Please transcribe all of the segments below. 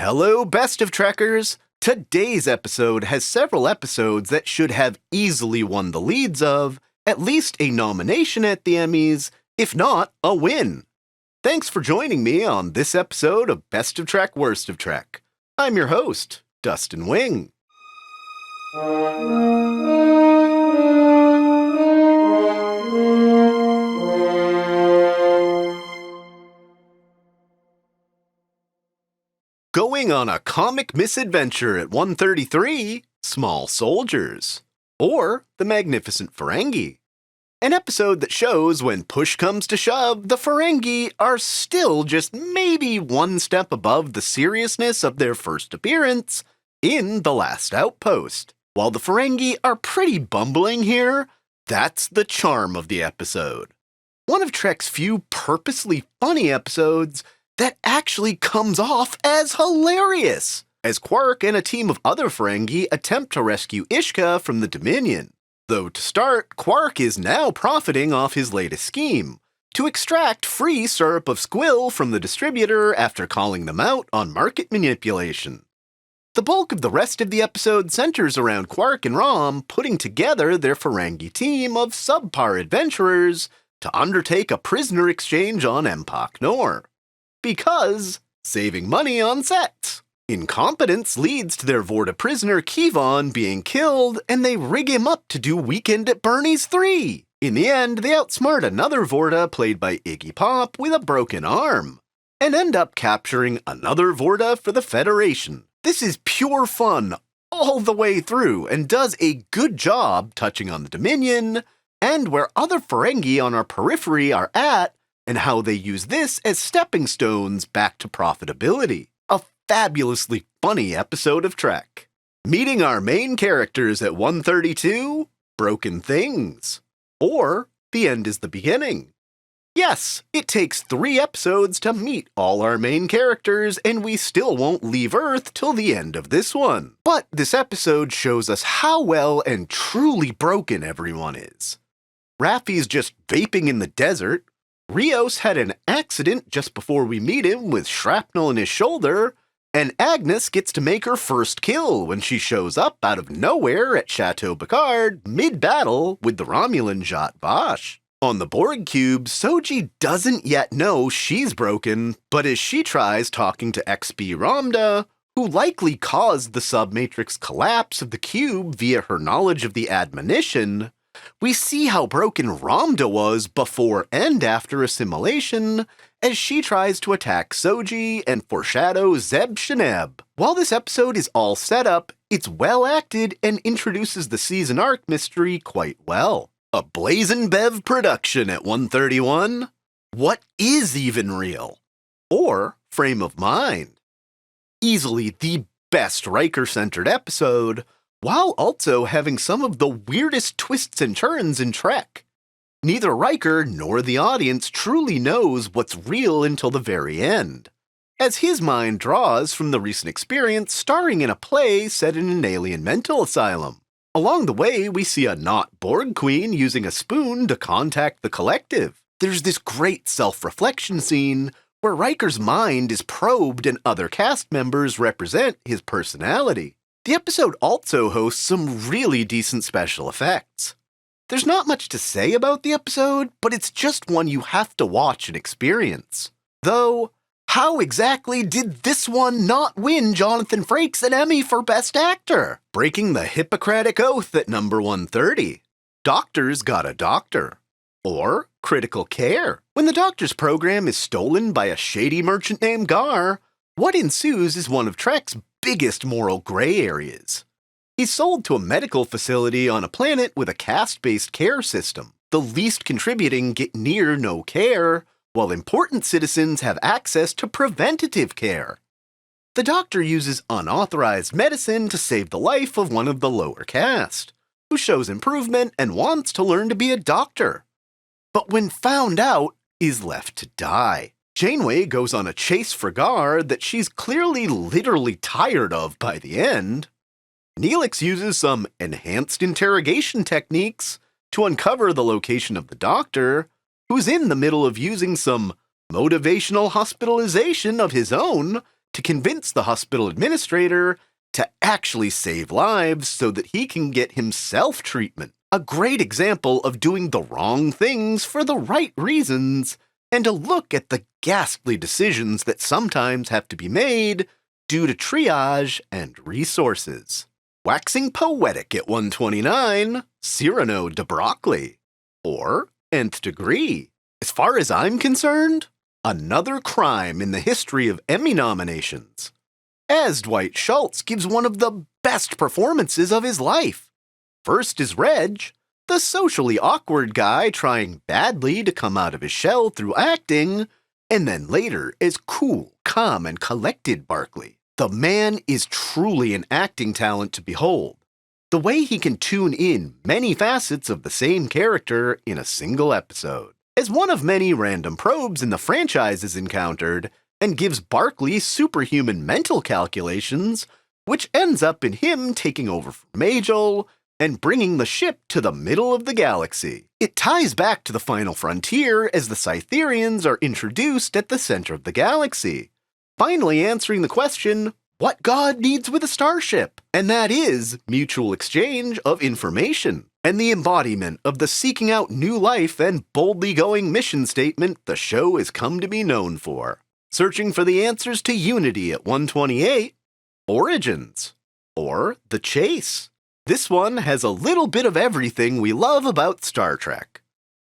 Hello, best of Trekkers! Today's episode has several episodes that should have easily won the leads of at least a nomination at the Emmys, if not a win. Thanks for joining me on this episode of Best of Trek, Worst of Trek. I'm your host, Dustin Wing. Going on a comic misadventure at 133, Small Soldiers, or The Magnificent Ferengi. An episode that shows when push comes to shove, the Ferengi are still just maybe one step above the seriousness of their first appearance in The Last Outpost. While the Ferengi are pretty bumbling here, that's the charm of the episode. One of Trek's few purposely funny episodes that actually comes off as hilarious, as Quark and a team of other Ferengi attempt to rescue Ishka from the Dominion. Though to start, Quark is now profiting off his latest scheme, to extract free syrup of squill from the distributor after calling them out on market manipulation. The bulk of the rest of the episode centers around Quark and Rom putting together their Ferengi team of subpar adventurers to undertake a prisoner exchange on Empok Nor. Because saving money on set. Incompetence leads to their Vorta prisoner Kevon being killed, and they rig him up to do Weekend at Bernie's 3. In the end, they outsmart another Vorta played by Iggy Pop with a broken arm, and end up capturing another Vorta for the Federation. This is pure fun all the way through, and does a good job touching on the Dominion, and where other Ferengi on our periphery are at, and how they use this as stepping stones back to profitability. A fabulously funny episode of Trek. Meeting our main characters at 132, Broken Things. Or The End is the Beginning. Yes, it takes 3 episodes to meet all our main characters, and we still won't leave Earth till the end of this one. But this episode shows us how well and truly broken everyone is. Raffi's just vaping in the desert. Rios had an accident just before we meet him with shrapnel in his shoulder, and Agnes gets to make her first kill when she shows up out of nowhere at Chateau Picard mid-battle with the Romulan Zhat Vash. On the Borg cube, Soji doesn't yet know she's broken, but as she tries talking to XB Ramda, who likely caused the submatrix collapse of the cube via her knowledge of the admonition, we see how broken Ramda was before and after assimilation as she tries to attack Soji and foreshadow Zeb Sheneb. While this episode is all set up, it's well acted and introduces the season arc mystery quite well. A Blazin' Bev production at 131. What is even real? Or Frame of Mind? Easily the best Riker-centered episode, while also having some of the weirdest twists and turns in Trek. Neither Riker nor the audience truly knows what's real until the very end, as his mind draws from the recent experience starring in a play set in an alien mental asylum. Along the way, we see a not Borg queen using a spoon to contact the collective. There's this great self-reflection scene where Riker's mind is probed and other cast members represent his personality. The episode also hosts some really decent special effects. There's not much to say about the episode, but it's just one you have to watch and experience. Though, how exactly did this one not win Jonathan Frakes an Emmy for Best Actor? Breaking the Hippocratic Oath at number 130. Doctor's Got a Doctor. Or Critical Care. When the doctor's program is stolen by a shady merchant named Gar, what ensues is one of Trek's biggest moral gray areas. He's sold to a medical facility on a planet with a caste-based care system. The least contributing get near no care, while important citizens have access to preventative care. The doctor uses unauthorized medicine to save the life of one of the lower caste, who shows improvement and wants to learn to be a doctor. But when found out, is left to die. Janeway goes on a chase for Gar that she's clearly literally tired of by the end. Neelix uses some enhanced interrogation techniques to uncover the location of the doctor, who's in the middle of using some motivational hospitalization of his own to convince the hospital administrator to actually save lives so that he can get himself treatment. A great example of doing the wrong things for the right reasons, and a look at the ghastly decisions that sometimes have to be made due to triage and resources. Waxing poetic at 129, Cyrano de Broccoli. Or Nth Degree. As far as I'm concerned, another crime in the history of Emmy nominations, as Dwight Schultz gives one of the best performances of his life. First is Reg, the socially awkward guy trying badly to come out of his shell through acting, and then later is cool, calm, and collected Barkley. The man is truly an acting talent to behold. The way he can tune in many facets of the same character in a single episode. As one of many random probes in the franchise is encountered, and gives Barkley superhuman mental calculations, which ends up in him taking over from Majel and bringing the ship to the middle of the galaxy. It ties back to the final frontier as the Cytherians are introduced at the center of the galaxy, finally answering the question, what God needs with a starship? And that is mutual exchange of information, and the embodiment of the seeking out new life and boldly going mission statement the show has come to be known for. Searching for the answers to Unity at 128, Origins, or The Chase. This one has a little bit of everything we love about Star Trek.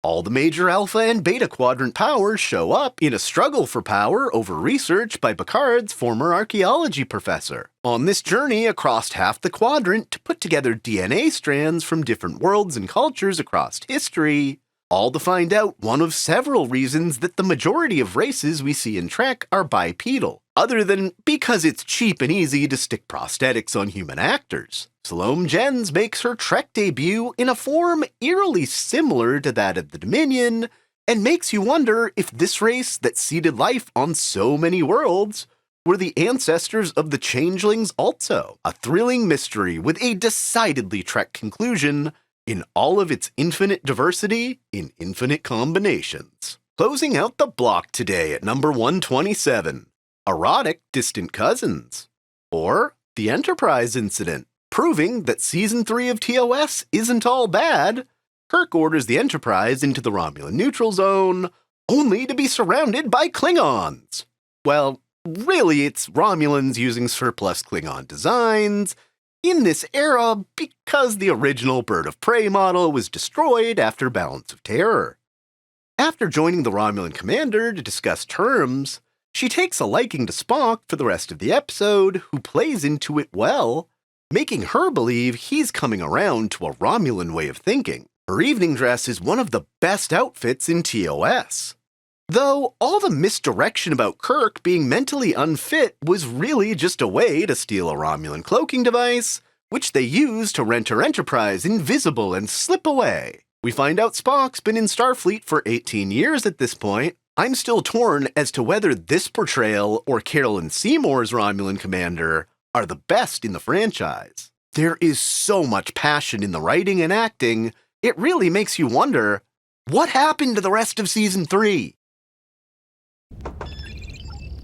All the major Alpha and Beta Quadrant powers show up in a struggle for power over research by Picard's former archaeology professor, on this journey across half the quadrant to put together DNA strands from different worlds and cultures across history, all to find out one of several reasons that the majority of races we see in Trek are bipedal, other than because it's cheap and easy to stick prosthetics on human actors. Salome Jens makes her Trek debut in a form eerily similar to that of the Dominion, and makes you wonder if this race that seeded life on so many worlds were the ancestors of the Changelings also. A thrilling mystery with a decidedly Trek conclusion in all of its infinite diversity in infinite combinations. Closing out the block today at number 127, Erotic Distant Cousins, or The Enterprise Incident. Proving that Season 3 of TOS isn't all bad, Kirk orders the Enterprise into the Romulan neutral zone, only to be surrounded by Klingons. Well, really it's Romulans using surplus Klingon designs in this era because the original Bird of Prey model was destroyed after Balance of Terror. After joining the Romulan commander to discuss terms, she takes a liking to Spock for the rest of the episode, who plays into it well, making her believe he's coming around to a Romulan way of thinking. Her evening dress is one of the best outfits in TOS. Though all the misdirection about Kirk being mentally unfit was really just a way to steal a Romulan cloaking device, which they use to render Enterprise invisible and slip away. We find out Spock's been in Starfleet for 18 years at this point. I'm still torn as to whether this portrayal or Carolyn Seymour's Romulan commander are the best in the franchise. There is so much passion in the writing and acting, it really makes you wonder, what happened to the rest of Season 3?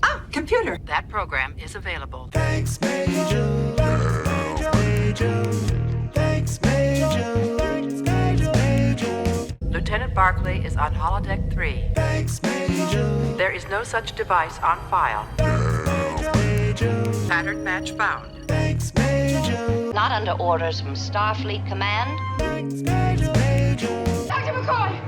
Ah, computer. That program is available. Thanks, Major. Thanks, Major. Lieutenant Barkley is on holodeck 3. Thanks, Major. There is no such device on file. Pattern match found. Thanks, Major. Not under orders from Starfleet Command. Thanks, Major. Dr. McCoy!